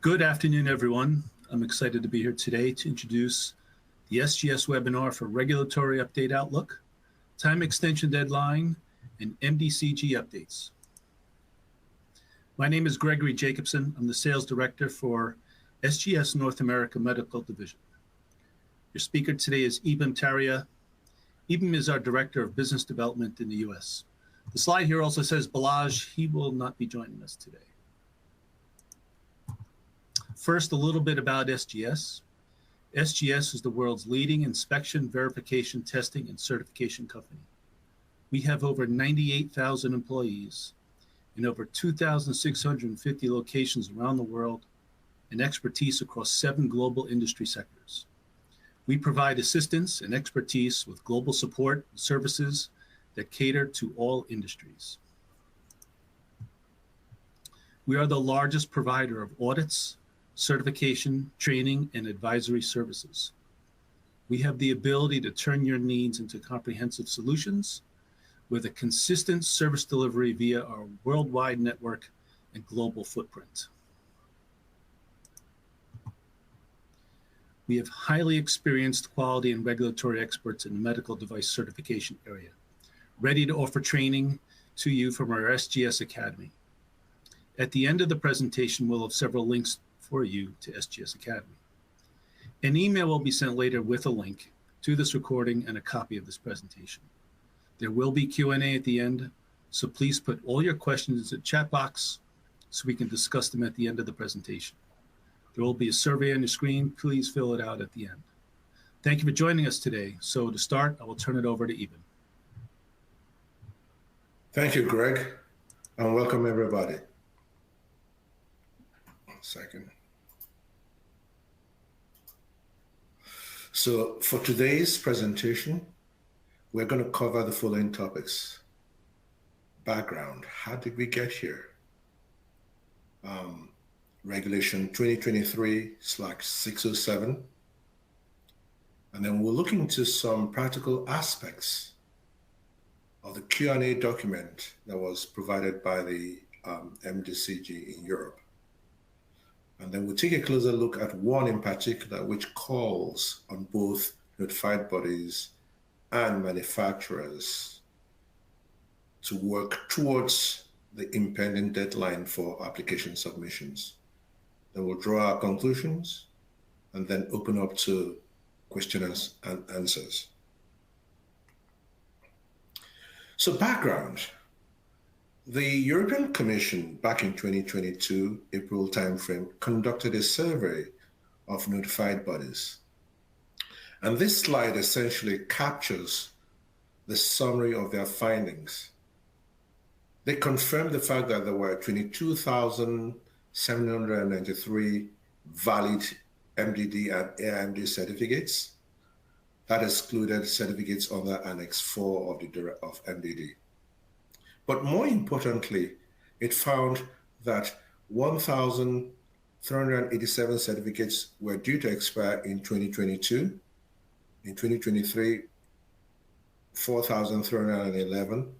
Good afternoon, everyone. I'm excited to be here today to introduce the SGS webinar for Regulatory Update Outlook, Time Extension Deadline, and MDCG updates. My name is Gregory Jacobson. I'm the Sales Director for SGS North America Medical Division. Your speaker today is Ibam Taria. Ibam is our Director of Business Development in the US. The slide here also says Balaj. He will not be joining us today. First, a little bit about SGS. SGS is the world's leading inspection, verification, testing, and certification company. We have over 98,000 employees in over 2,650 locations around the world and expertise across 7 global industry sectors. We provide assistance and expertise with global support and services that cater to all industries. We are the largest provider of audits, certification, training, and advisory services. We have the ability to turn your needs into comprehensive solutions with a consistent service delivery via our worldwide network and global footprint. We have highly experienced quality and regulatory experts in the medical device certification area, ready to offer training to you from our SGS Academy. At the end of the presentation, we'll have several links for you to SGS Academy. An email will be sent later with a link to this recording and a copy of this presentation. There will be Q&A at the end, so please put all your questions in the chat box so we can discuss them at the end of the presentation. There will be a survey on your screen. Please fill it out at the end. Thank you for joining us today. So to start, I will turn it over to Ibam. Thank you, Greg, and welcome everybody. 1 second. So for today's presentation, we're going to cover the following topics. Background, how did we get here? Regulation 2023/607. And then we'll look into some practical aspects of the Q&A document that was provided by the MDCG in Europe. And then we'll take a closer look at one in particular, which calls on both notified bodies and manufacturers to work towards the impending deadline for application submissions. Then we'll draw our conclusions and then open up to questions and answers. So background. The European Commission back in 2022, April timeframe, conducted a survey of notified bodies. And this slide essentially captures the summary of their findings. They confirmed the fact that there were 22,793 valid MDD and AIMD certificates. That excluded certificates under Annex 4 of MDD. But more importantly, it found that 1,387 certificates were due to expire in 2022. In 2023, 4,311.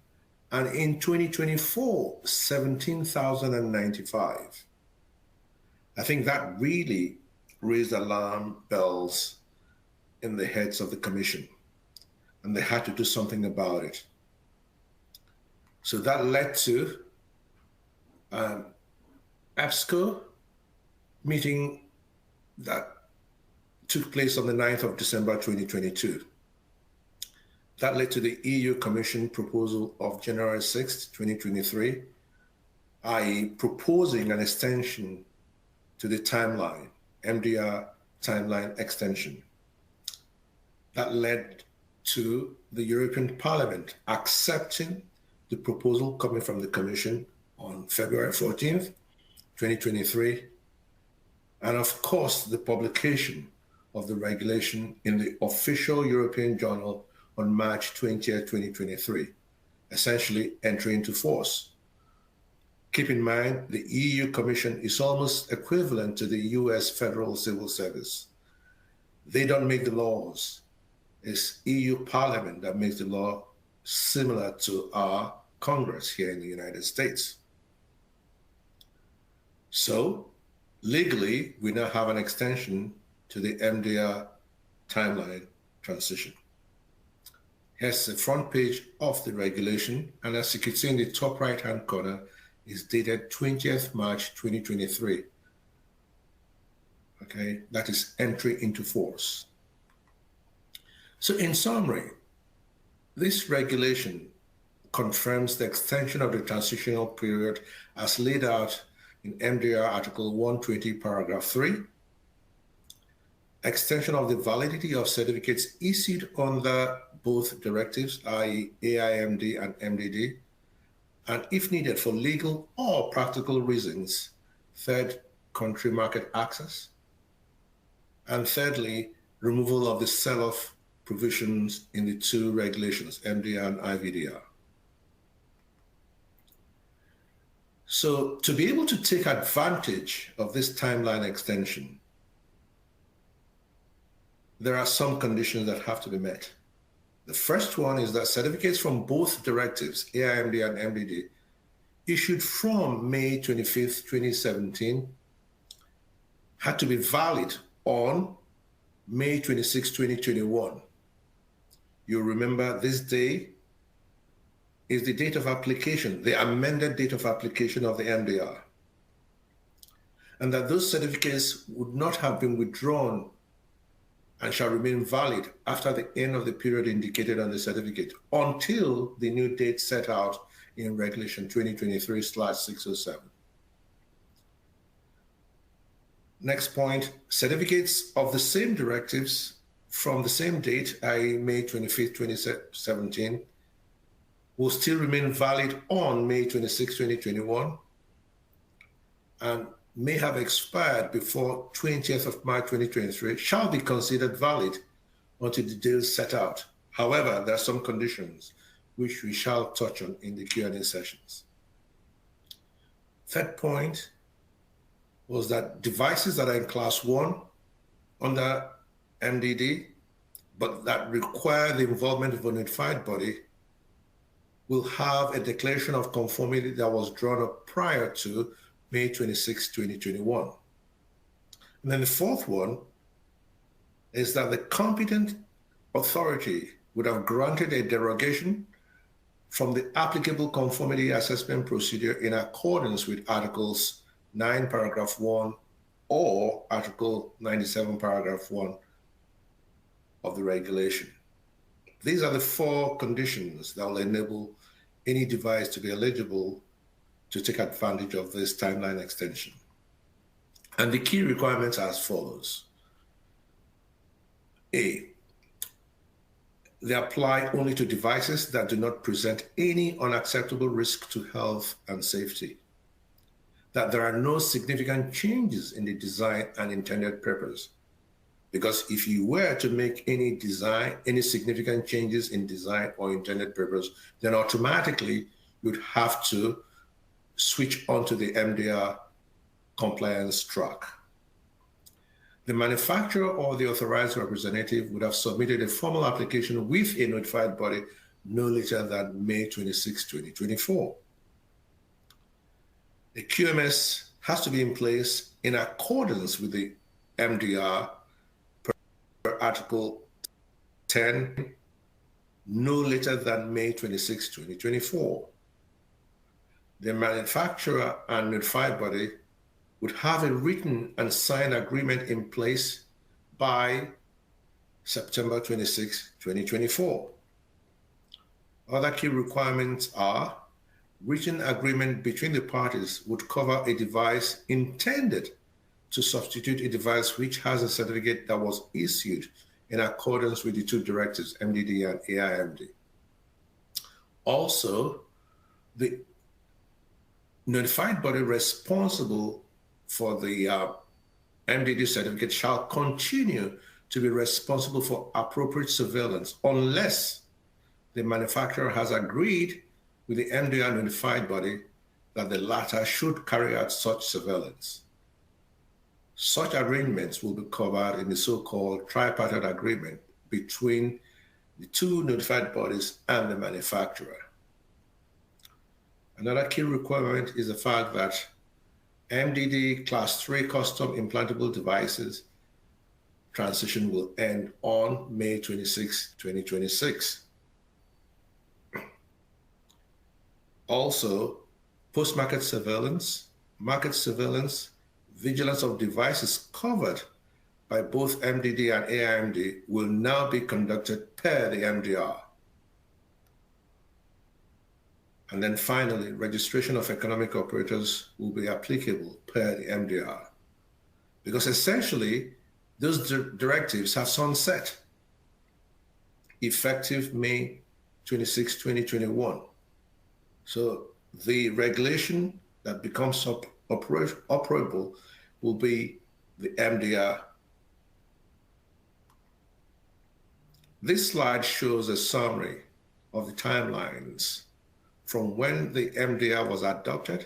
And in 2024, 17,095. I think that really raised alarm bells in the heads of the Commission, and they had to do something about it. So that led to EBSCO meeting that took place on the 9th of December 2022. That led to the EU Commission proposal of January 6th, 2023, i.e. proposing an extension to the timeline, MDR timeline extension. That led to the European Parliament accepting the proposal coming from the Commission on February 14th, 2023, and of course, the publication of the regulation in the official European Journal on March 20th, 2023, essentially entering into force. Keep in mind, the EU Commission is almost equivalent to the US Federal Civil Service. They don't make the laws. It's EU Parliament that makes the law, similar to our Congress here in the United States. So Legally, we now have an extension to the MDR timeline transition. Here's the front page of the regulation, and as you can see in the top right-hand corner, is dated 20th March 2023. Okay, that is entry into force. So in summary, this regulation confirms the extension of the transitional period as laid out in MDR Article 120, Paragraph 3, extension of the validity of certificates issued under both directives, i.e. AIMD and MDD, and if needed for legal or practical reasons, third, country market access, and thirdly, removal of the sell-off provisions in the two regulations, MDR and IVDR. So to be able to take advantage of this timeline extension, there are some conditions that have to be met. The first one is that certificates from both directives, AIMD and MDD, issued from May 25th, 2017, had to be valid on May 26, 2021. You'll remember this day is the date of application, the amended date of application of the MDR, and that those certificates would not have been withdrawn and shall remain valid after the end of the period indicated on the certificate until the new date set out in Regulation 2023/607. Next point, certificates of the same directives from the same date, i.e. May 25th, 2017, will still remain valid on May 26, 2021, and may have expired before 20th of March 2023, shall be considered valid until the date set out. However, there are some conditions which we shall touch on in the Q&A sessions. Third point was that devices that are in Class 1 under MDD, but that require the involvement of a notified body, will have a declaration of conformity that was drawn up prior to May 26, 2021. And then the fourth one is that the competent authority would have granted a derogation from the applicable conformity assessment procedure in accordance with Articles 9, Paragraph 1 or Article 97, Paragraph 1 of the regulation. These are the four conditions that will enable any device to be eligible to take advantage of this timeline extension. And the key requirements are as follows. A, they apply only to devices that do not present any unacceptable risk to health and safety. That there are no significant changes in the design and intended purpose. Because if you were to make any significant changes in design or intended purpose, then automatically you'd have to switch onto the MDR compliance track. The manufacturer or the authorized representative would have submitted a formal application with a notified body no later than May 26, 2024. The QMS has to be in place in accordance with the MDR per Article 10, no later than May 26, 2024. The manufacturer and notified body would have a written and signed agreement in place by September 26, 2024. Other key requirements are written agreement between the parties would cover a device intended to substitute a device which has a certificate that was issued in accordance with the two directives, MDD and AIMD. Also, the notified body responsible for the MDD certificate shall continue to be responsible for appropriate surveillance unless the manufacturer has agreed with the MDR notified body that the latter should carry out such surveillance. Such arrangements will be covered in the so-called tripartite agreement between the two notified bodies and the manufacturer. Another key requirement is the fact that MDD Class 3 custom implantable devices transition will end on May 26, 2026. Also, post-market surveillance, market surveillance, vigilance of devices covered by both MDD and AIMD will now be conducted per the MDR. And then finally, registration of economic operators will be applicable per the MDR. Because essentially, those directives have sunset effective May 26, 2021. So the regulation that becomes operable will be the MDR. This slide shows a summary of the timelines from when the MDR was adopted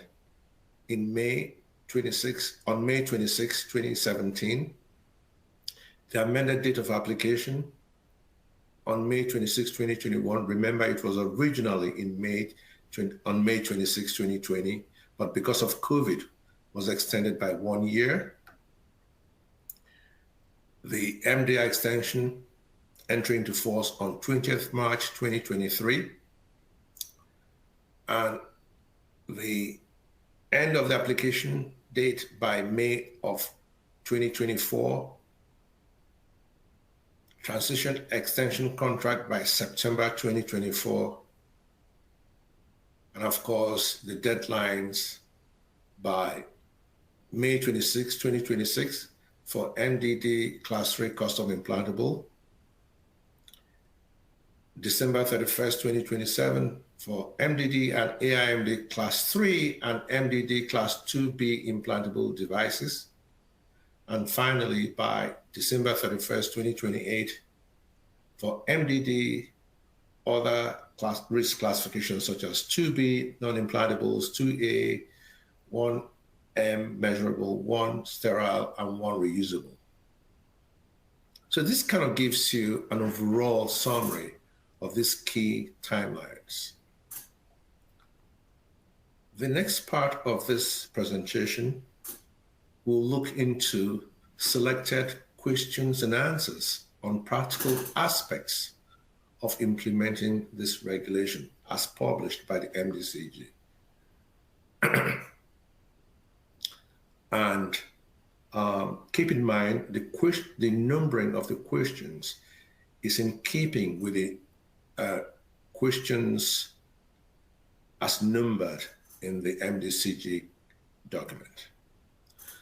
in May 26, 2017, the amended date of application on May 26, 2021. Remember, it was originally on May 26, 2020, but because of COVID, was extended by 1 year. The MDR extension entering into force on 20th March 2023, and the end of the application date by May of 2024, transition extension contract by September 2024, and of course the deadlines by May 26, 2026 for MDD Class 3 custom implantable, December 31st, 2027 for MDD and AIMD Class 3 and MDD Class 2B implantable devices, and finally by December 31st, 2028 for MDD other risk classifications such as 2B non-implantables, 2A, 1M measurable, 1 sterile, and 1 reusable. So this kind of gives you an overall summary of these key timelines. The next part of this presentation will look into selected questions and answers on practical aspects of implementing this regulation as published by the MDCG. And keep in mind, the numbering of the questions is in keeping with the questions as numbered in the MDCG document.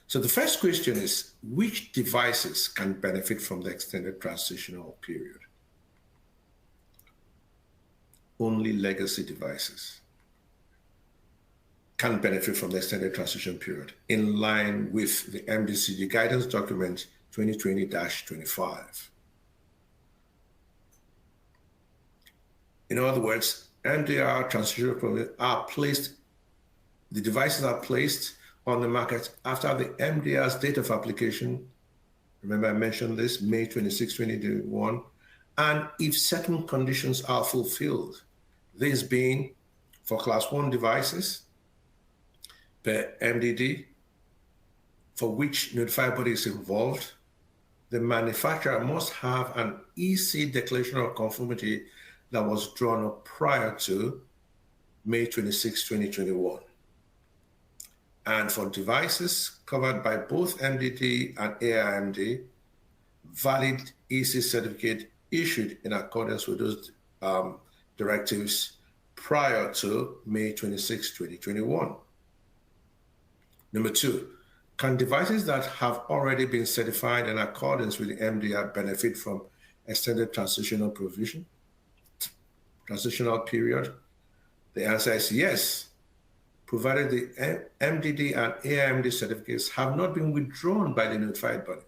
So the first question is, which devices can benefit from the extended transitional period? Only legacy devices can benefit from the extended transition period in line with the MDCG guidance document 2020-25. In other words, MDR transitional period the devices are placed on the market after the MDR's date of application. Remember I mentioned this, May 26, 2021, and if certain conditions are fulfilled, this being for Class 1 devices per MDD, for which notified body is involved, the manufacturer must have an EC declaration of conformity that was drawn up prior to May 26, 2021. And for devices covered by both MDD and AIMD, valid EC certificate issued in accordance with those directives prior to May 26, 2021. Number 2, can devices that have already been certified in accordance with the MDR benefit from extended transitional period? The answer is yes, provided the MDD and AIMD certificates have not been withdrawn by the notified body.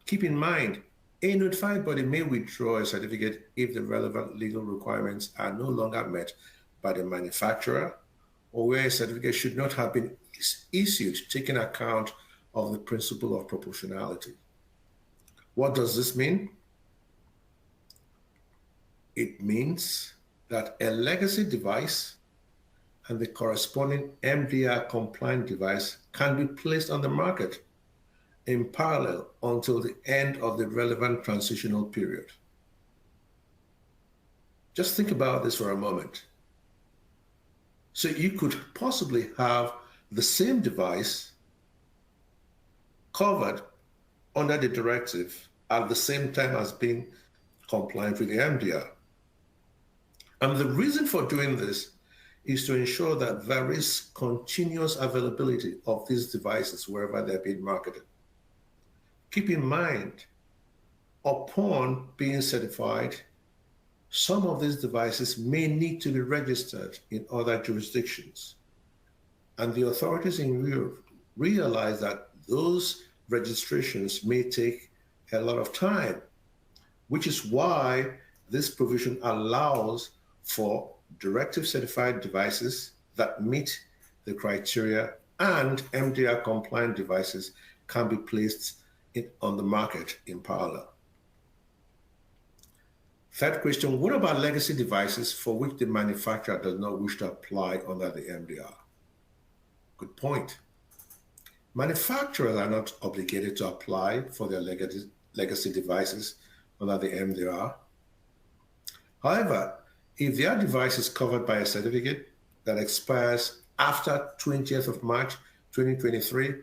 Keep in mind, a notified body may withdraw a certificate if the relevant legal requirements are no longer met by the manufacturer, or where a certificate should not have been issued taking account of the principle of proportionality. What does this mean? It means that a legacy device and the corresponding MDR compliant device can be placed on the market in parallel until the end of the relevant transitional period. Just think about this for a moment. So you could possibly have the same device covered under the directive at the same time as being compliant with the MDR. And the reason for doing this is to ensure that there is continuous availability of these devices wherever they're being marketed. Keep in mind, upon being certified, some of these devices may need to be registered in other jurisdictions. And the authorities in Europe realize that those registrations may take a lot of time, which is why this provision allows for directive certified devices that meet the criteria, and MDR compliant devices can be placed on the market in parallel. Third question, what about legacy devices for which the manufacturer does not wish to apply under the MDR? Good point. Manufacturers are not obligated to apply for their legacy devices under the MDR. However, if their device is covered by a certificate that expires after 20th of March 2023,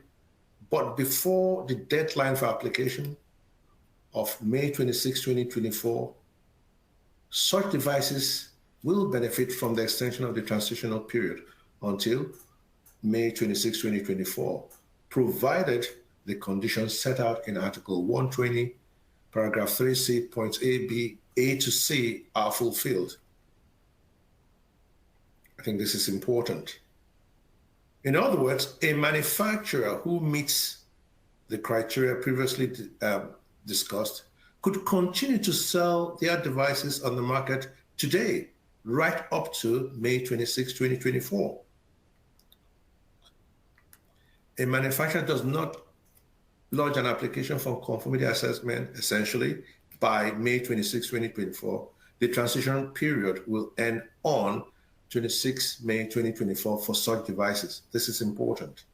but before the deadline for application of May 26, 2024, such devices will benefit from the extension of the transitional period until May 26, 2024, provided the conditions set out in Article 120, paragraph 3C, points A, B, A to C are fulfilled. I think this is important. In other words, a manufacturer who meets the criteria previously discussed could continue to sell their devices on the market today, right up to May 26, 2024. A manufacturer does not lodge an application for conformity assessment, essentially, by May 26, 2024. The transition period will end on 26 May 2024 for such devices. This is important.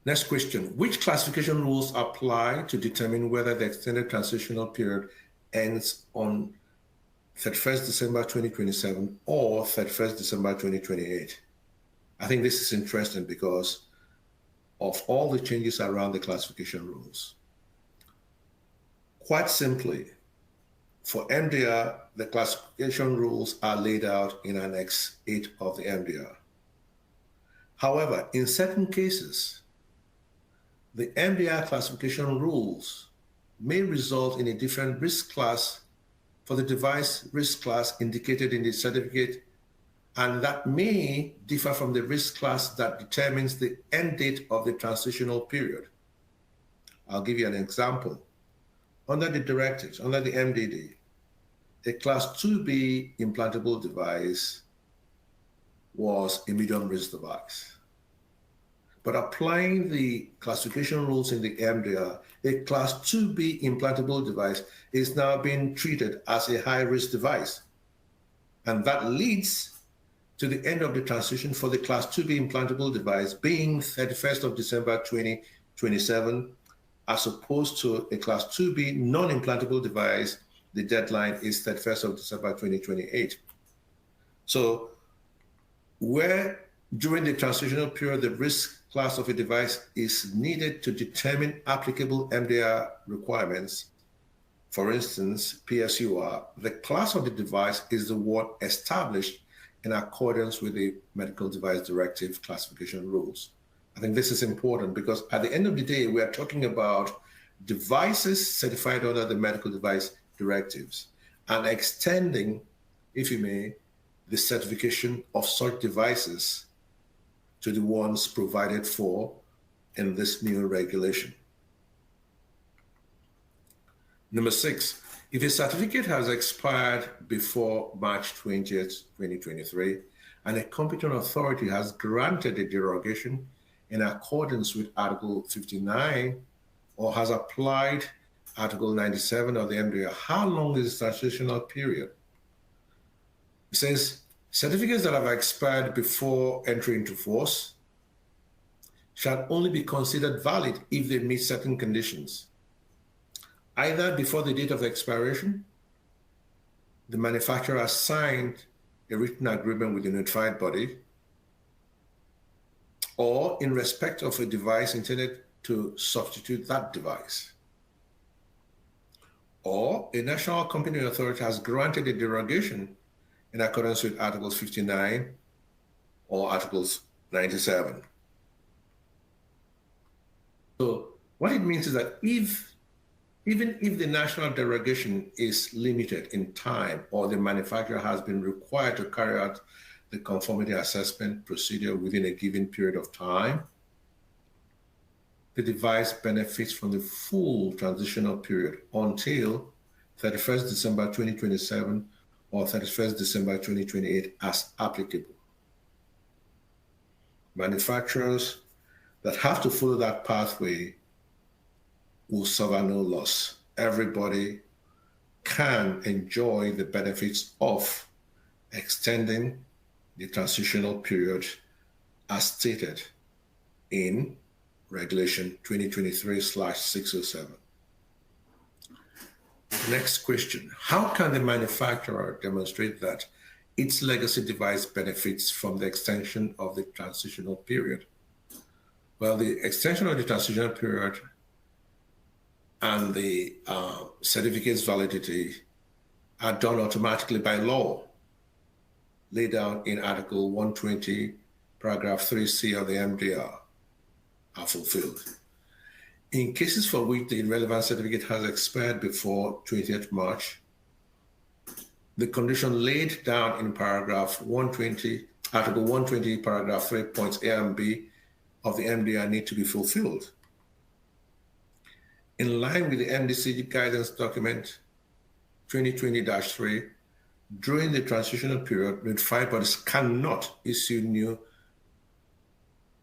Next question, which classification rules apply to determine whether the extended transitional period ends on 31st December 2027 or 31st December 2028? I think this is interesting because of all the changes around the classification rules. Quite simply, for MDR, the classification rules are laid out in Annex 8 of the MDR. However, in certain cases, the MDR classification rules may result in a different risk class for the device risk class indicated in the certificate, and that may differ from the risk class that determines the end date of the transitional period. I'll give you an example. Under the directives, under the MDD, a Class 2B implantable device was a medium risk device. But applying the classification rules in the MDR, a Class 2B implantable device is now being treated as a high-risk device. And that leads to the end of the transition for the Class 2B implantable device being 31st of December 2027, as opposed to a Class 2B non-implantable device, the deadline is 31st of December 2028. So where during the transitional period, the risk class of a device is needed to determine applicable MDR requirements, for instance, PSUR, the class of the device is the one established in accordance with the Medical Device Directive classification rules. I think this is important because at the end of the day, we are talking about devices certified under the Medical Device Directives and extending, if you may, the certification of such devices to the ones provided for in this new regulation. Number 6, if a certificate has expired before March 20th, 2023, and a competent authority has granted a derogation in accordance with Article 59 or has applied Article 97 of the MDR, how long is the transitional period? It says, certificates that have expired before entry into force shall only be considered valid if they meet certain conditions. Either before the date of expiration, the manufacturer has signed a written agreement with the notified body, or in respect of a device intended to substitute that device, or a national competent authority has granted a derogation in accordance with Articles 59 or Articles 97. So what it means is that even if the national derogation is limited in time, or the manufacturer has been required to carry out the conformity assessment procedure within a given period of time, the device benefits from the full transitional period until 31st December 2027 or 31st December 2028 as applicable. Manufacturers that have to follow that pathway will suffer no loss. Everybody can enjoy the benefits of extending the transitional period as stated in Regulation 2023/607. Next question. How can the manufacturer demonstrate that its legacy device benefits from the extension of the transitional period? Well, the extension of the transitional period and the certificate's validity are done automatically by law, laid down in Article 120, paragraph 3C of the MDR, are fulfilled. In cases for which the relevant certificate has expired before 20th March, the condition laid down in paragraph 120, Article 120, paragraph 3, points A and B of the MDR need to be fulfilled. In line with the MDCG guidance document 2020-3, during the transitional period, notified bodies cannot issue new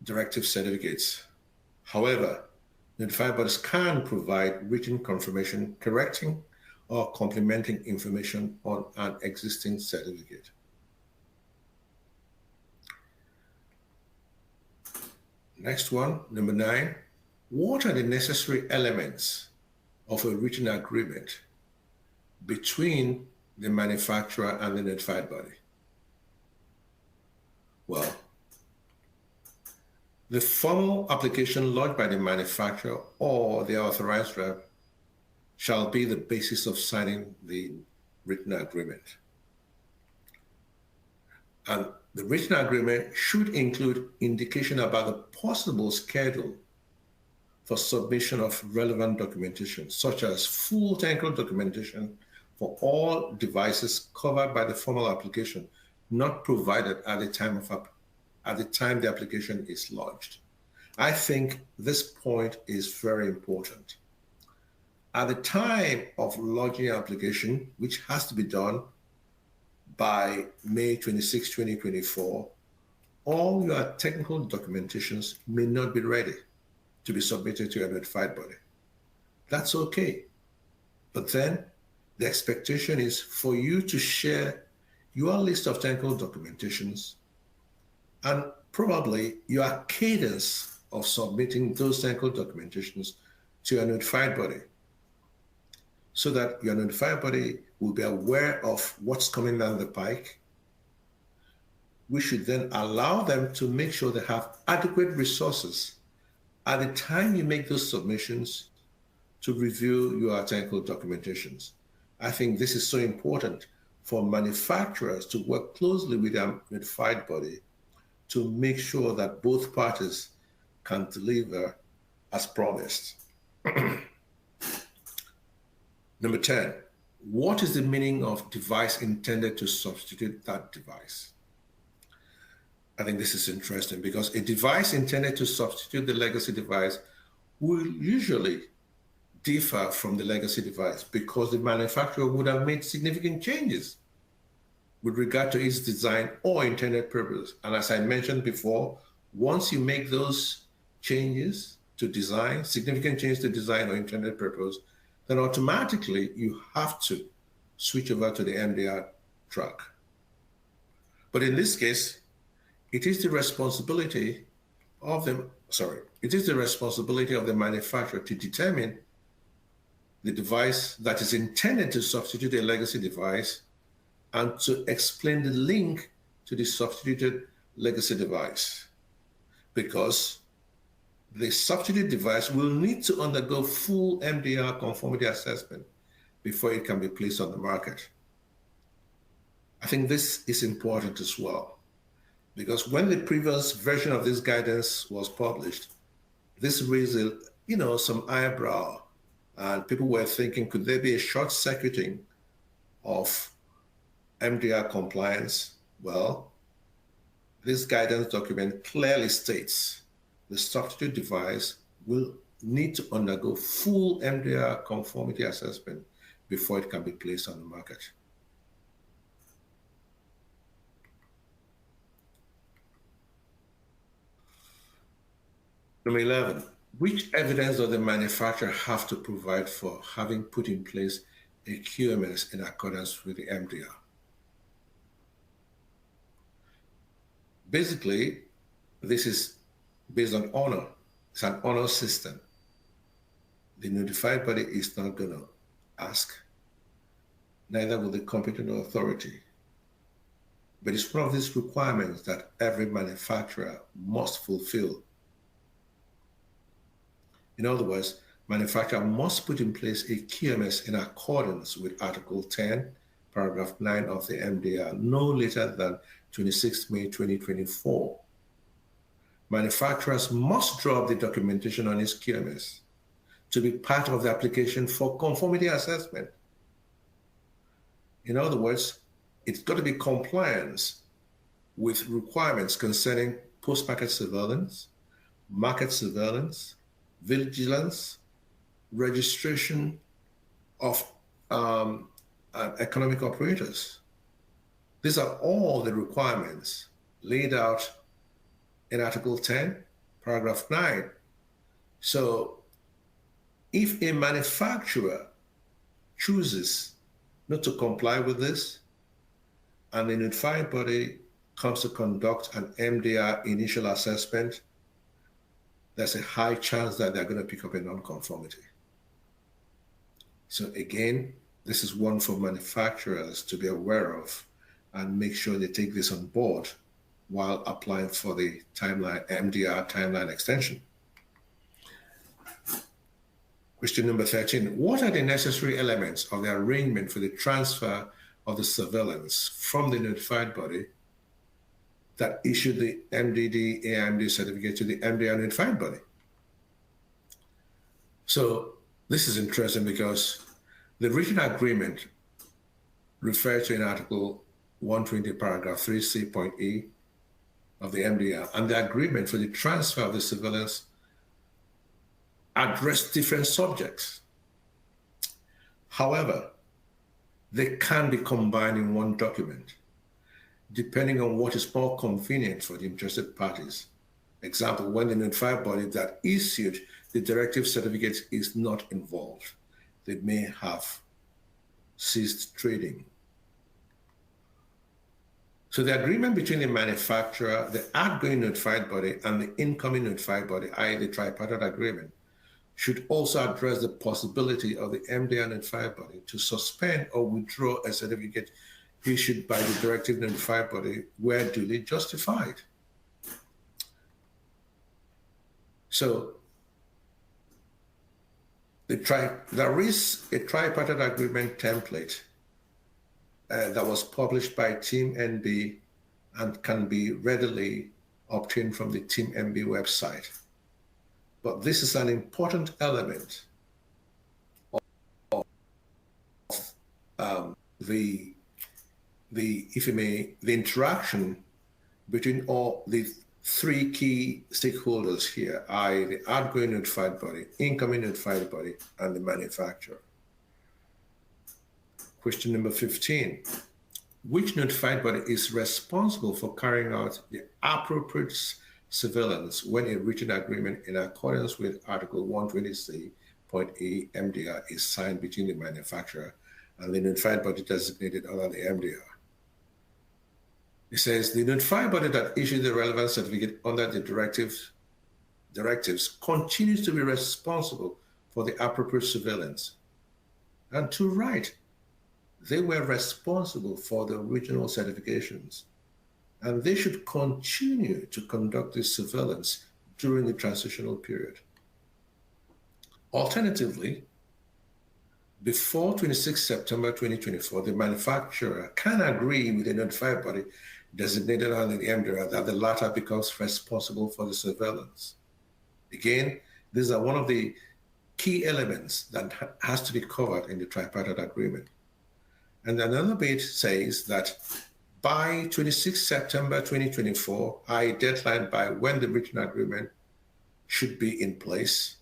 directive certificates. However, notified bodies can provide written confirmation correcting or complementing information on an existing certificate. Next one, number 9. What are the necessary elements of a written agreement between the manufacturer and the notified body? Well, the formal application lodged by the manufacturer or the authorized rep shall be the basis of signing the written agreement. And the written agreement should include indication about the possible schedule for submission of relevant documentation, such as full technical documentation for all devices covered by the formal application, not provided at the time the application is lodged. I think this point is very important. At the time of lodging application, which has to be done by May 26, 2024, all your technical documentations may not be ready to be submitted to a notified body. That's okay. But then the expectation is for you to share your list of technical documentations and probably your cadence of submitting those technical documentations to a notified body, so that your notified body will be aware of what's coming down the pike. We should then allow them to make sure they have adequate resources at the time you make those submissions to review your technical documentations. I think this is so important for manufacturers to work closely with their notified body to make sure that both parties can deliver as promised. Number 10, what is the meaning of device intended to substitute that device? I think this is interesting because a device intended to substitute the legacy device will usually differ from the legacy device because the manufacturer would have made significant changes with regard to its design or intended purpose. And as I mentioned before, once you make those changes to design, significant changes to design or intended purpose, then automatically you have to switch over to the MDR track. But in this case, it is the responsibility of the manufacturer to determine the device that is intended to substitute a legacy device and to explain the link to the substituted legacy device, because the substitute device will need to undergo full MDR conformity assessment before it can be placed on the market. I think this is important as well, because when the previous version of this guidance was published, this raised, some eyebrow, and people were thinking, could there be a short-circuiting of MDR compliance? Well, this guidance document clearly states the substitute device will need to undergo full MDR conformity assessment before it can be placed on the market. Number 11, which evidence does the manufacturer have to provide for having put in place a QMS in accordance with the MDR? Basically, this is based on honor. It's an honor system. The notified body is not going to ask, neither will the competent authority. But it's one of these requirements that every manufacturer must fulfill. In other words, manufacturer must put in place a QMS in accordance with Article 10, Paragraph 9 of the MDR, no later than 26 May 2024. Manufacturers must draw up the documentation on its QMS to be part of the application for conformity assessment. In other words, it's got to be compliance with requirements concerning post-market surveillance, market surveillance, vigilance, registration of economic operators. These are all the requirements laid out in Article 10, Paragraph 9. So if a manufacturer chooses not to comply with this, and the notified body comes to conduct an MDR initial assessment, there's a high chance that they're going to pick up a non-conformity. So again, this is one for manufacturers to be aware of and make sure they take this on board while applying for the MDR timeline extension. Question number 13, what are the necessary elements of the arrangement for the transfer of the surveillance from the notified body that issued the MDD AMD certificate to the MDR notified body? So this is interesting because the written agreement referred to in Article 120, Paragraph 3C.E of the MDR, and the agreement for the transfer of the surveillance address different subjects. However, they can be combined in one document, depending on what is more convenient for the interested parties. Example, when the notified body that issued the directive certificate is not involved, they may have ceased trading. So the agreement between the manufacturer, the outgoing notified body, and the incoming notified body, i.e. the tripartite agreement, should also address the possibility of the MDR notified body to suspend or withdraw a certificate issued by the directive notified body where duly justified. So there is a tripartite agreement template that was published by Team NB and can be readily obtained from the Team NB website. But this is an important element of the interaction between all the three key stakeholders here, i.e. the outgoing notified body, incoming notified body, and the manufacturer. Question number 15. Which notified body is responsible for carrying out the appropriate surveillance when a written agreement in accordance with Article 120C.E MDR is signed between the manufacturer and the notified body designated under the MDR? It says the notified body that issued the relevant certificate under the directives continues to be responsible for the appropriate surveillance. And to right, they were responsible for the original certifications, and they should continue to conduct this surveillance during the transitional period. Alternatively, before 26 September 2024, the manufacturer can agree with the notified body designated under the MDR that the latter becomes responsible for the surveillance. Again, these are one of the key elements that has to be covered in the tripartite agreement. And another bit says that by 26 September 2024, a deadline by when the written agreement should be in place,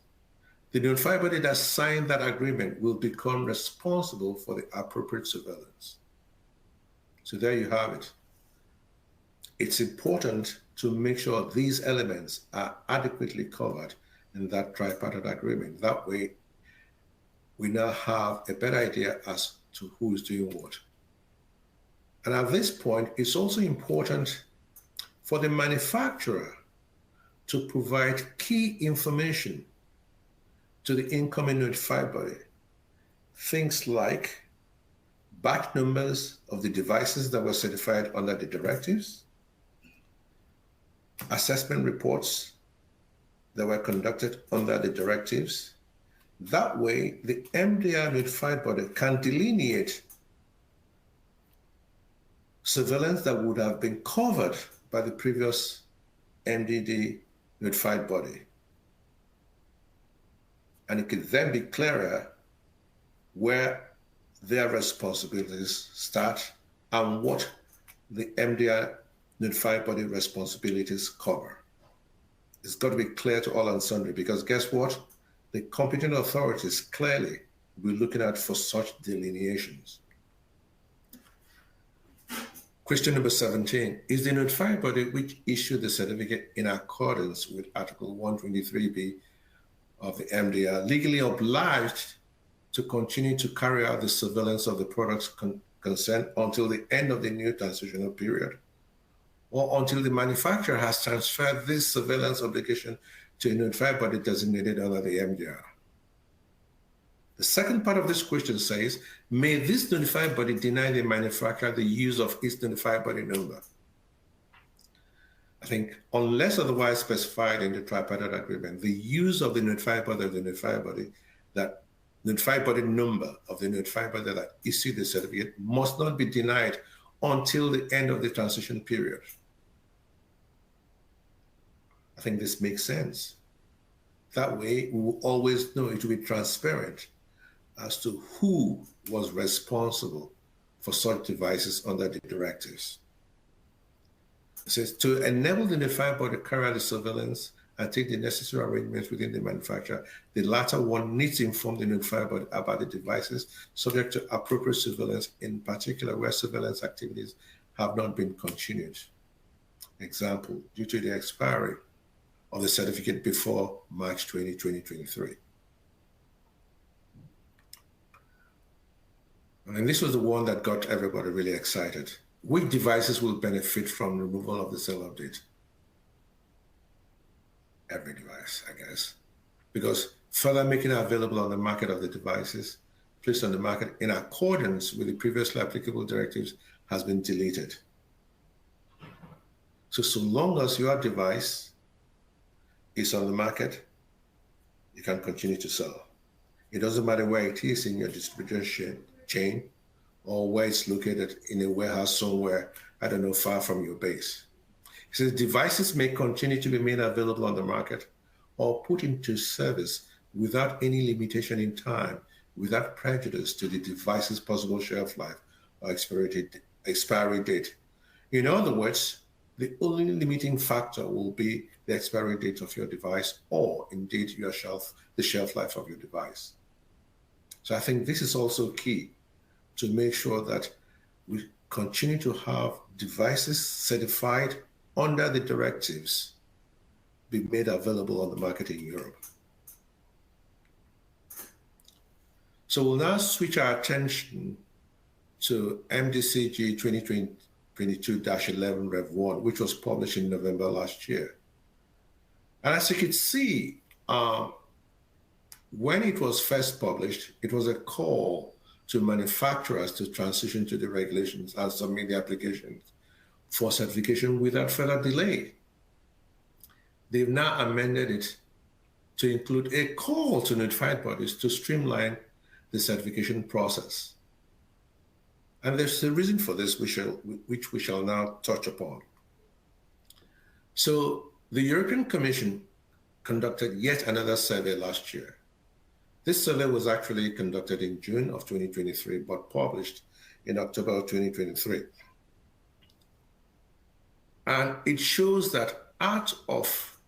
the notified body that signed that agreement will become responsible for the appropriate surveillance. So there you have it. It's important to make sure these elements are adequately covered in that tripartite agreement. That way, we now have a better idea as to who is doing what. And at this point, it's also important for the manufacturer to provide key information to the incoming notified body. Things like batch numbers of the devices that were certified under the directives, assessment reports that were conducted under the directives. That way, the MDR notified body can delineate surveillance that would have been covered by the previous MDD notified body. And it could then be clearer where their responsibilities start and what the MDR notified body responsibilities cover. It's got to be clear to all and sundry, because guess what? The competent authorities clearly will be looking out for such delineations. Question number 17, is the notified body which issued the certificate in accordance with Article 123B of the MDR legally obliged to continue to carry out the surveillance of the products concerned until the end of the new transitional period, or until the manufacturer has transferred this surveillance obligation to a notified body designated under the MDR? The second part of this question says, may this notified body deny the manufacturer the use of its notified body number? I think unless otherwise specified in the tripartite agreement, the use of the notified body that notified body number of the notified body that issued the certificate must not be denied until the end of the transition period. I think this makes sense. That way, we will always know, it will be transparent as to who was responsible for such devices under the directives. It says, to enable the notified body to carry out the surveillance and take the necessary arrangements within the manufacturer, the latter one needs to inform the notified body about the devices subject to appropriate surveillance, in particular where surveillance activities have not been continued. Example, due to the expiry of the certificate before March 2023. And this was the one that got everybody really excited. Which devices will benefit from removal of the sale update? Every device, I guess. Because further making available on the market of the devices placed on the market in accordance with the previously applicable directives has been deleted. So long as your device is on the market, you can continue to sell. It doesn't matter where it is in your distribution chain or where it's located in a warehouse somewhere, I don't know, far from your base. It says devices may continue to be made available on the market or put into service without any limitation in time, without prejudice to the device's possible shelf life or expiry date. In other words, the only limiting factor will be the expiry date of your device, or indeed the shelf life of your device. So I think this is also key to make sure that we continue to have devices certified under the directives be made available on the market in Europe. So we'll now switch our attention to MDCG 2022-11 Rev1, which was published in November last year. And as you could see, when it was first published, it was a call to manufacturers to transition to the regulations and submit the applications for certification without further delay. They've now amended it to include a call to notified bodies to streamline the certification process. And there's a reason for this, which we shall now touch upon. So the European Commission conducted yet another survey last year. This survey was actually conducted in June of 2023, but published in October of 2023. And it shows that out of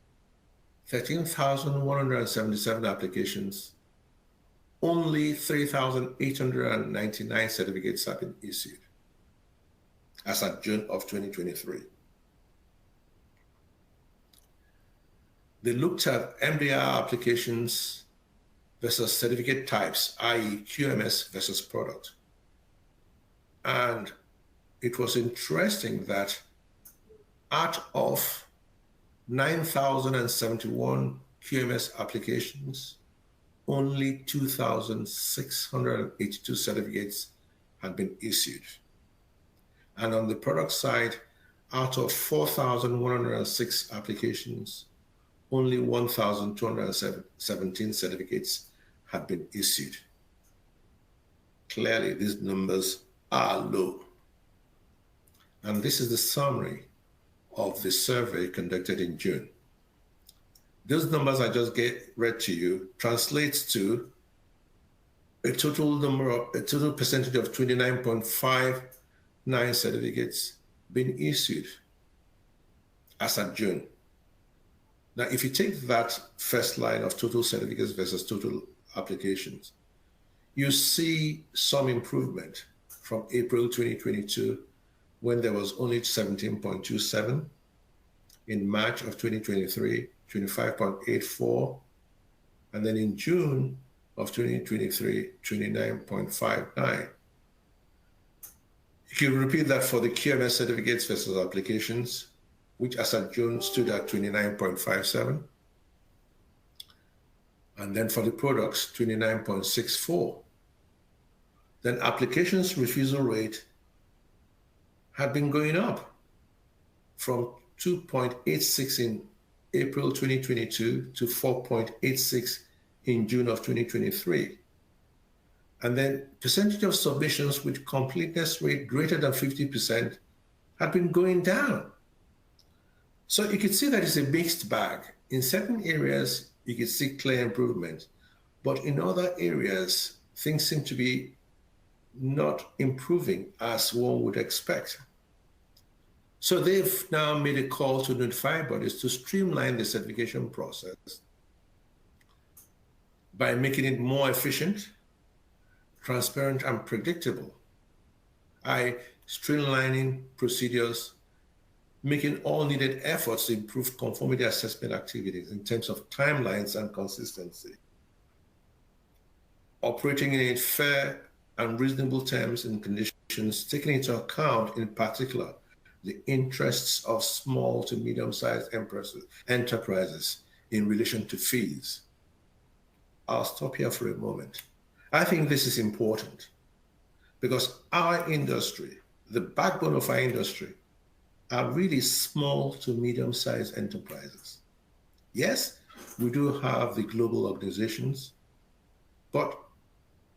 13,177 applications, only 3,899 certificates have been issued as at June of 2023. They looked at MDR applications versus certificate types, i.e. QMS versus product. And it was interesting that out of 9,071 QMS applications, only 2,682 certificates had been issued. And on the product side, out of 4,106 applications, only 1,217 certificates had been issued. Clearly, these numbers are low. And this is the summary of the survey conducted in June. Those numbers I just read to you translates to a total percentage of 29.59 certificates being issued as at June. Now, if you take that first line of total certificates versus total applications, you see some improvement from April 2022, when there was only 17.27, in March of 2023, 25.84, and then in June of 2023, 29.59. You can repeat that for the QMS certificates versus applications, which as at June stood at 29.57. And then for the products, 29.64. Then applications refusal rate had been going up from 2.86 in April 2022 to 4.86 in June of 2023. And then percentage of submissions with completeness rate greater than 50% had been going down. So you could see that it's a mixed bag. In certain areas, you could see clear improvement, but in other areas, things seem to be not improving as one would expect. So they've now made a call to notified bodies to streamline the certification process by making it more efficient, transparent, and predictable, streamlining procedures, making all needed efforts to improve conformity assessment activities in terms of timelines and consistency, operating in a fair and reasonable terms and conditions, taking into account, in particular, the interests of small to medium-sized enterprises in relation to fees. I'll stop here for a moment. I think this is important because our industry, the backbone of our industry, are really small to medium-sized enterprises. Yes, we do have the global organizations, but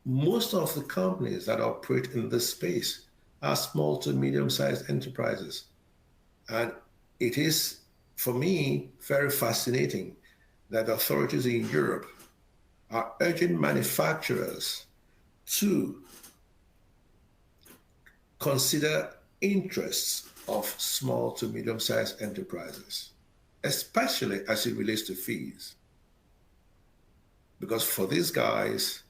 most of the companies that operate in this space are small to medium-sized enterprises. And it is, for me, very fascinating that authorities in Europe are urging manufacturers to consider interests of small to medium-sized enterprises, especially as it relates to fees. Because for these guys,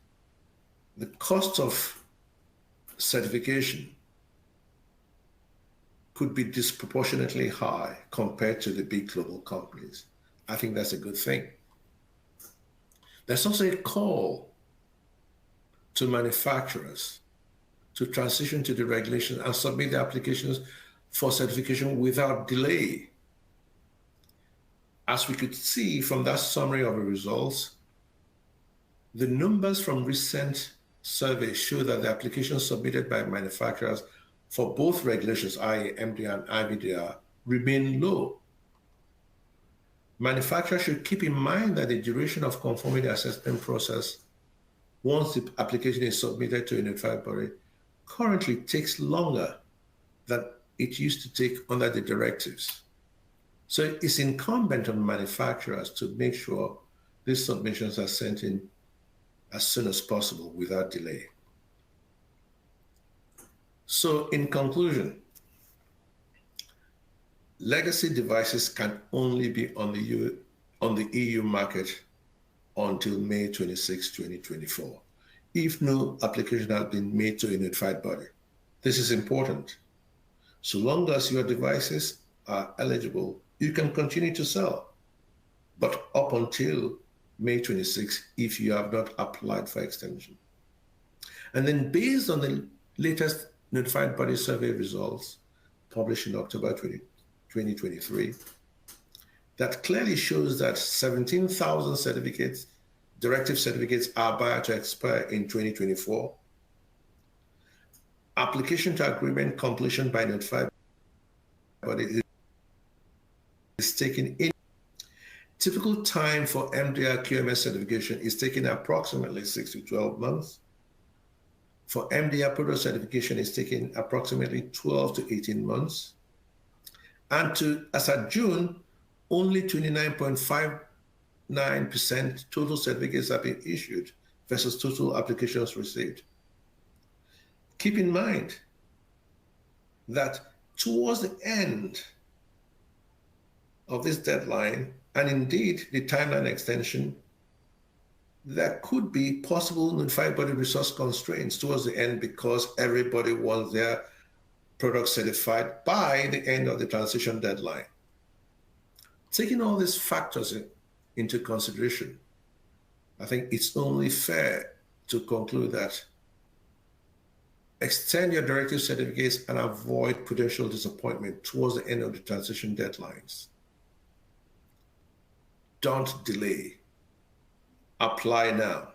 the cost of certification could be disproportionately high compared to the big global companies. I think that's a good thing. There's also a call to manufacturers to transition to the regulations and submit the applications for certification without delay. As we could see from that summary of the results, the numbers from recent surveys show that the applications submitted by manufacturers for both regulations, i.e. MDR and IVDR, remain low. Manufacturers should keep in mind that the duration of conformity assessment process once the application is submitted to a notified body currently takes longer than it used to take under the directives. So it's incumbent on manufacturers to make sure these submissions are sent in as soon as possible without delay. So in conclusion, legacy devices can only be on the EU market until May 26, 2024, if no application has been made to a notified body. This is important. So long as your devices are eligible, you can continue to sell, but up until May 26 if you have not applied for extension. And then based on the latest notified body survey results published in October 2023, that clearly shows that 17,000 certificates, directive certificates, are about to expire in 2024. Application to agreement completion by notified body is taken in. Typical time for MDR QMS certification is taking approximately 6 to 12 months. For MDR product certification, it's taking approximately 12 to 18 months. And as of June, only 29.59% total certificates have been issued versus total applications received. Keep in mind that towards the end of this deadline, and indeed the timeline extension, there could be possible notified body resource constraints towards the end because everybody wants their product certified by the end of the transition deadline. Taking all these factors into consideration, I think it's only fair to conclude that extend your directive certificates and avoid potential disappointment towards the end of the transition deadlines. Don't delay. Apply now.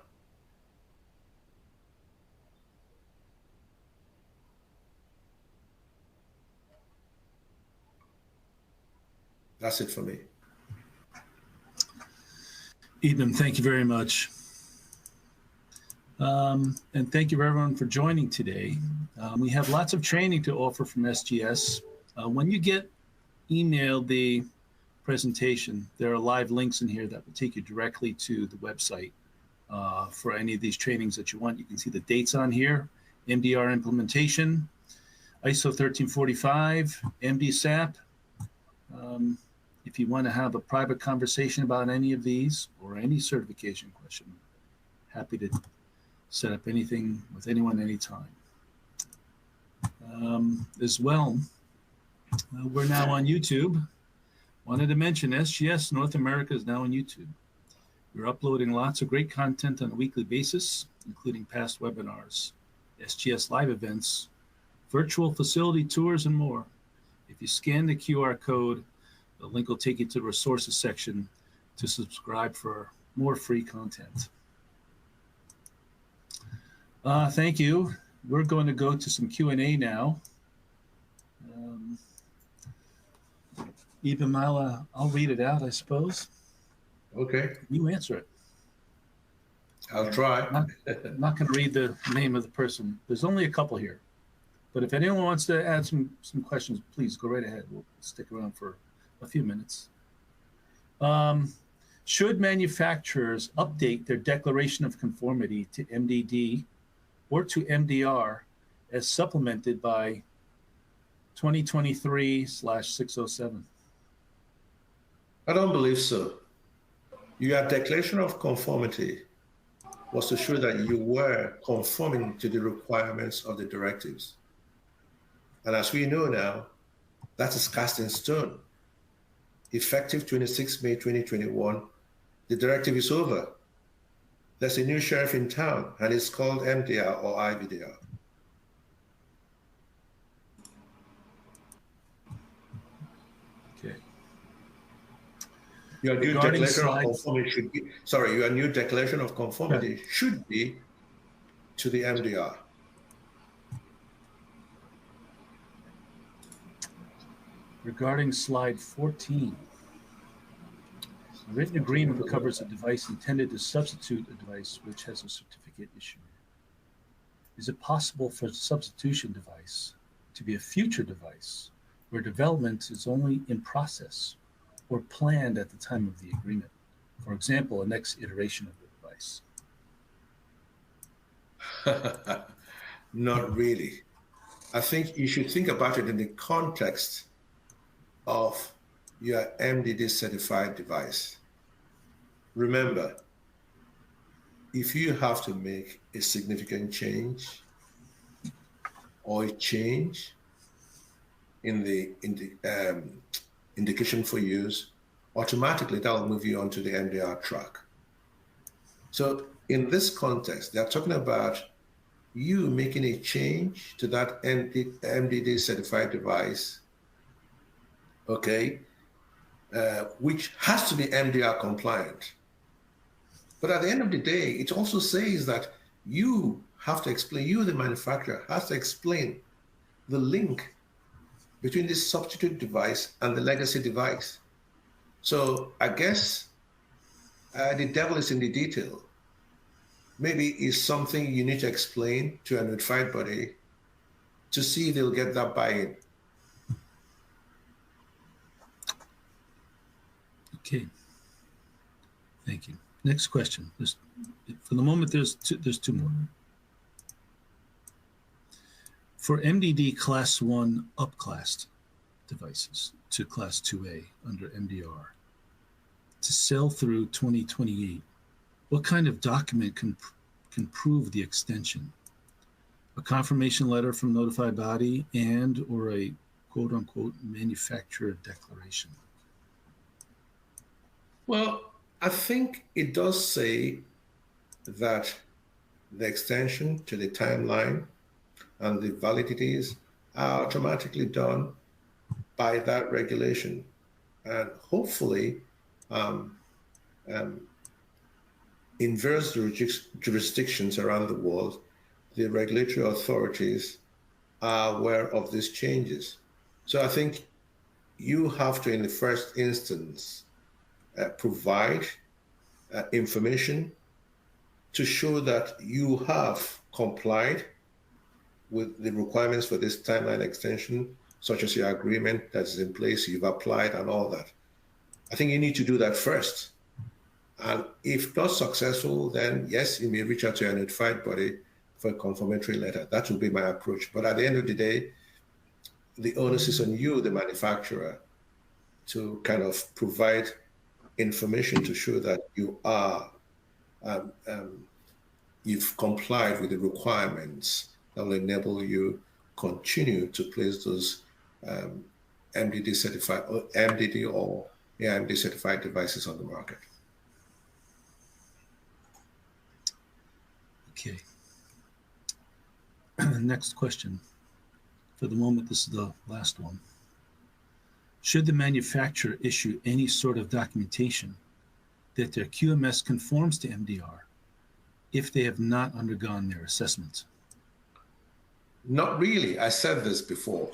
That's it for me. Edmund, thank you very much. And thank you everyone for joining today. We have lots of training to offer from SGS. When you get emailed the presentation, there are live links in here that will take you directly to the website for any of these trainings that you want. You can see the dates on here: MDR implementation, ISO 1345, MDSAP. If you want to have a private conversation about any of these or any certification question, happy to set up anything with anyone anytime. As well, we're now on YouTube. Wanted to mention SGS North America is now on YouTube. We're uploading lots of great content on a weekly basis, including past webinars, SGS live events, virtual facility tours, and more. If you scan the QR code, the link will take you to the resources section to subscribe for more free content. Thank you. We're going to go to some Q&A now. Even I'll read it out, I suppose. Okay. You answer it. I'll try. I'm not going to read the name of the person. There's only a couple here. But if anyone wants to add some questions, please go right ahead. We'll stick around for a few minutes. Should manufacturers update their declaration of conformity to MDD or to MDR as supplemented by 2023/607? I don't believe so. Your declaration of conformity was to show that you were conforming to the requirements of the directives. And as we know now, that is cast in stone. Effective 26 May 2021, the directive is over. There's a new sheriff in town, and it's called MDR or IVDR. Your new Regarding declaration of slides, conformity should be, sorry, your new declaration of conformity should be to the MDR. regarding slide 14, a written agreement covers a device intended to substitute a device which has a certificate issued. Is it possible for a substitution device to be a future device where development is only in process or planned at the time of the agreement? For example, a next iteration of the device. Not really. I think you should think about it in the context of your MDD certified device. Remember, if you have to make a significant change or a change in the indication for use, automatically that will move you onto the MDR track. So in this context, they're talking about you making a change to that MDD certified device, okay, which has to be MDR compliant. But at the end of the day, it also says that you have to explain, you, the manufacturer, has to explain the link between this substitute device and the legacy device. So I guess the devil is in the detail. Maybe it's something you need to explain to a notified body to see if they'll get that buy-in. Okay. Thank you. Next question. For the moment, there's two more. For MDD Class 1 upclassed devices to Class 2A under MDR, to sell through 2028, what kind of document can prove the extension? A confirmation letter from notified body and or a quote-unquote manufacturer declaration? Well, I think it does say that the extension to the timeline and the validities are automatically done by that regulation. And hopefully, in various jurisdictions around the world, the regulatory authorities are aware of these changes. So I think you have to, in the first instance, provide information to show that you have complied with the requirements for this timeline extension, such as your agreement that is in place, you've applied and all that. I think you need to do that first. And if not successful, then yes, you may reach out to a notified body for a confirmatory letter. That will be my approach. But at the end of the day, the onus is on you, the manufacturer, to kind of provide information to show that you are, you've complied with the requirements that will enable you continue to place those MDD certified or MDD or AMD certified devices on the market. Okay. Next question. For the moment, this is the last one. Should the manufacturer issue any sort of documentation that their QMS conforms to MDR if they have not undergone their assessment? Not really. I said this before.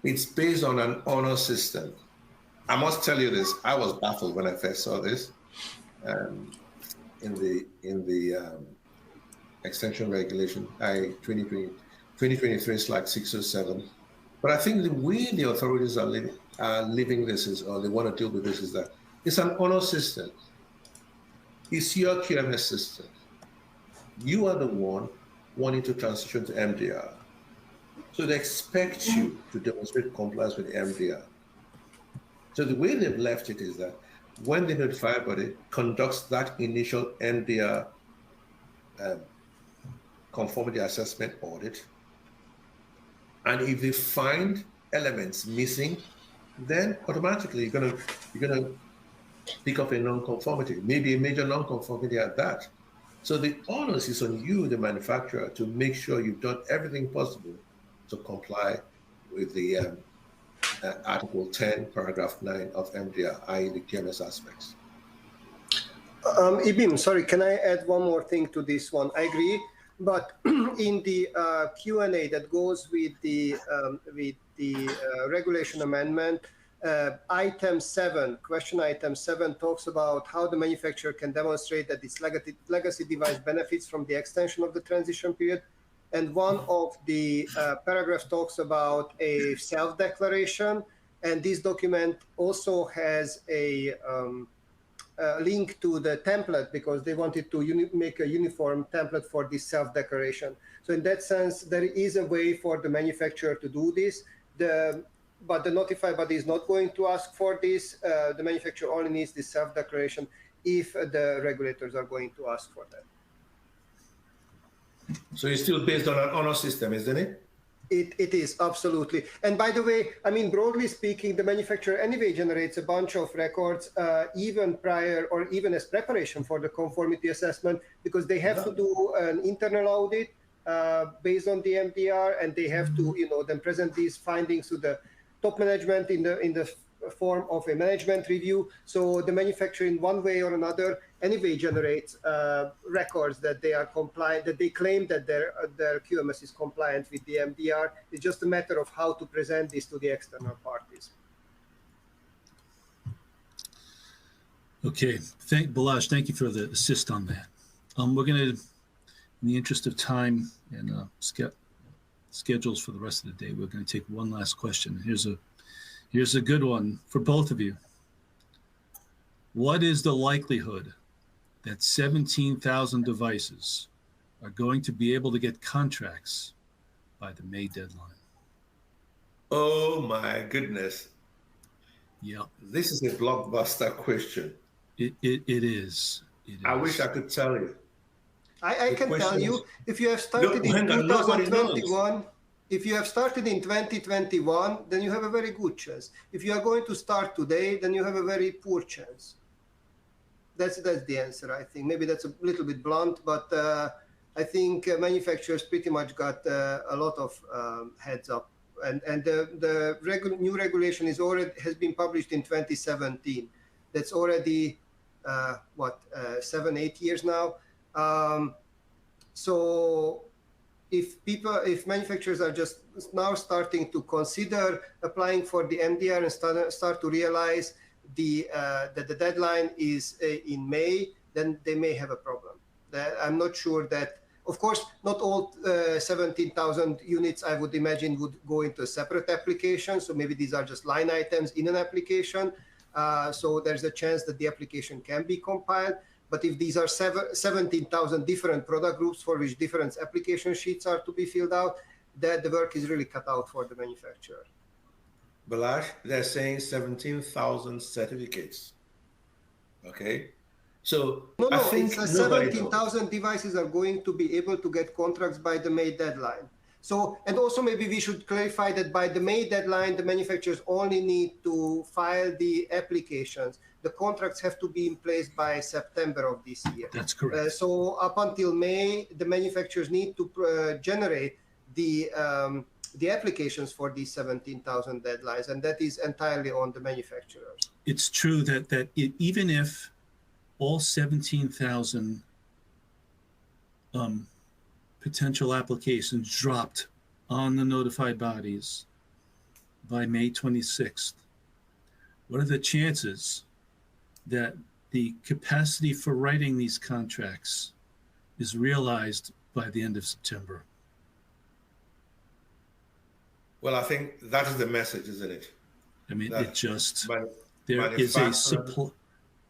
It's based on an honor system. I must tell you this. I was baffled when I first saw this in the extension regulation, 2023/607. But I think the way the authorities are living this is, or they want to deal with this, is that it's an honor system. It's your QMS system. You are the one wanting to transition to MDR. So they expect you to demonstrate compliance with MDR. So the way they've left it is that when the notified body conducts that initial MDR conformity assessment audit, and if they find elements missing, then automatically you're gonna pick up a non-conformity, maybe a major non-conformity at that. So the onus is on you, the manufacturer, to make sure you've done everything possible to comply with the Article 10, paragraph 9 of MDR, i.e. the QMS aspects. Ibim, sorry, can I add one more thing to this one? I agree, but in the Q&A that goes with the regulation amendment, item 7, question item 7 talks about how the manufacturer can demonstrate that its legacy device benefits from the extension of the transition period. And one of the paragraphs talks about a self-declaration, and this document also has a link to the template because they wanted to make a uniform template for this self-declaration. So in that sense, there is a way for the manufacturer to do this. But the notified body is not going to ask for this. The manufacturer only needs this self-declaration if the regulators are going to ask for that. So it's still based on an honor system, isn't it? It is, absolutely. And by the way, I mean, broadly speaking, the manufacturer anyway generates a bunch of records even prior or even as preparation for the conformity assessment, because they have to do an internal audit based on the MDR, and they have to, then present these findings to the top management in the form of a management review. So the manufacturer, in one way or another, anyway generates records that they are compliant, that they claim that their QMS is compliant with the MDR. It's just a matter of how to present this to the external parties. Okay, Balazs, thank you for the assist on that. We're going to, in the interest of time and schedules for the rest of the day, we're going to take one last question. Here's a good one for both of you. What is the likelihood that 17,000 devices are going to be able to get contracts by the May deadline? Oh my goodness. Yep. This is a blockbuster question. It is. I wish I could tell you. I can tell you, if you have started in 2021, if you have started in 2021, then you have a very good chance. If you are going to start today, then you have a very poor chance. That's the answer, I think. Maybe that's a little bit blunt, but I think manufacturers pretty much got a lot of heads up. And the new regulation has been published in 2017. That's already 7-8 years now. So if manufacturers are just now starting to consider applying for the MDR and start to realize that the deadline is in May, then they may have a problem. I'm not sure that, of course, not all 17,000 units, I would imagine, would go into a separate application. So maybe these are just line items in an application. So there's a chance that the application can be compiled. But if these are 17,000 different product groups for which different application sheets are to be filled out, that the work is really cut out for the manufacturer. Balazs, they're saying 17,000 certificates. Okay? So I think 17,000 devices are going to be able to get contracts by the May deadline. So, and also maybe we should clarify that by the May deadline, the manufacturers only need to file the applications. The contracts have to be in place by September of this year. That's correct. So up until May, the manufacturers need to generate the applications for these 17,000 deadlines, and that is entirely on the manufacturers. It's true that even if all 17,000 potential applications dropped on the notified bodies by May 26th, what are the chances that the capacity for writing these contracts is realized by the end of September? Well, I think that is the message, isn't it? I mean,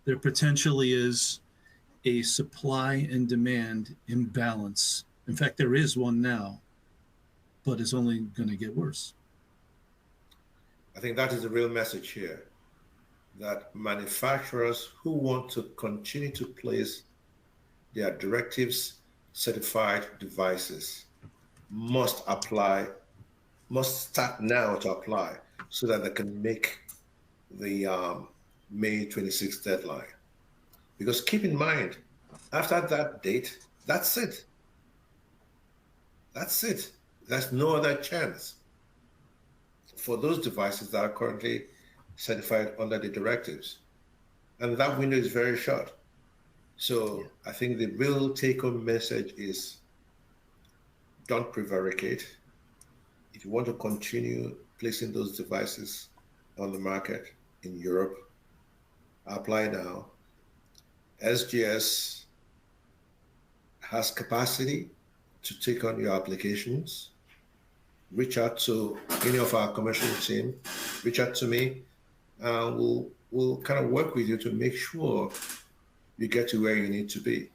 there potentially is a supply and demand imbalance. In fact, there is one now, but it's only going to get worse. I think that is the real message here, that manufacturers who want to continue to place their directives certified devices must start now to apply so that they can make the May 26th deadline. Because keep in mind, after that date, that's it. That's it. There's no other chance. for those devices that are currently certified under the directives. And that window is very short. So I think the real take-home message is don't prevaricate. If you want to continue placing those devices on the market in Europe, apply now. SGS has capacity to take on your applications. Reach out to any of our commercial team, reach out to me, and we'll kind of work with you to make sure you get to where you need to be.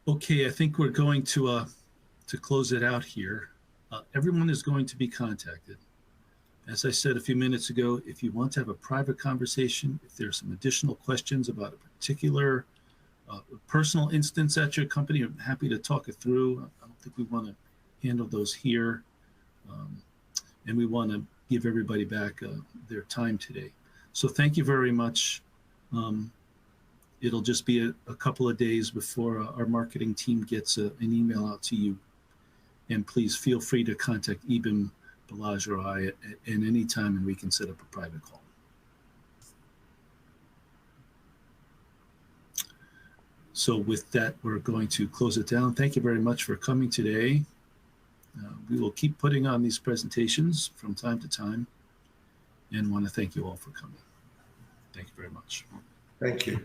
Okay, I think we're going to close it out here. Everyone is going to be contacted. As I said a few minutes ago, if you want to have a private conversation, if there's some additional questions about a particular personal instance at your company, I'm happy to talk it through. I don't think we want to handle those here. And we want to give everybody back their time today. So thank you very much. It'll just be a couple of days before our marketing team gets an email out to you. And please feel free to contact Ibn, Balaj, or I at any time, and we can set up a private call. So with that, we're going to close it down. Thank you very much for coming today. We will keep putting on these presentations from time to time, and want to thank you all for coming. Thank you very much. Thank you.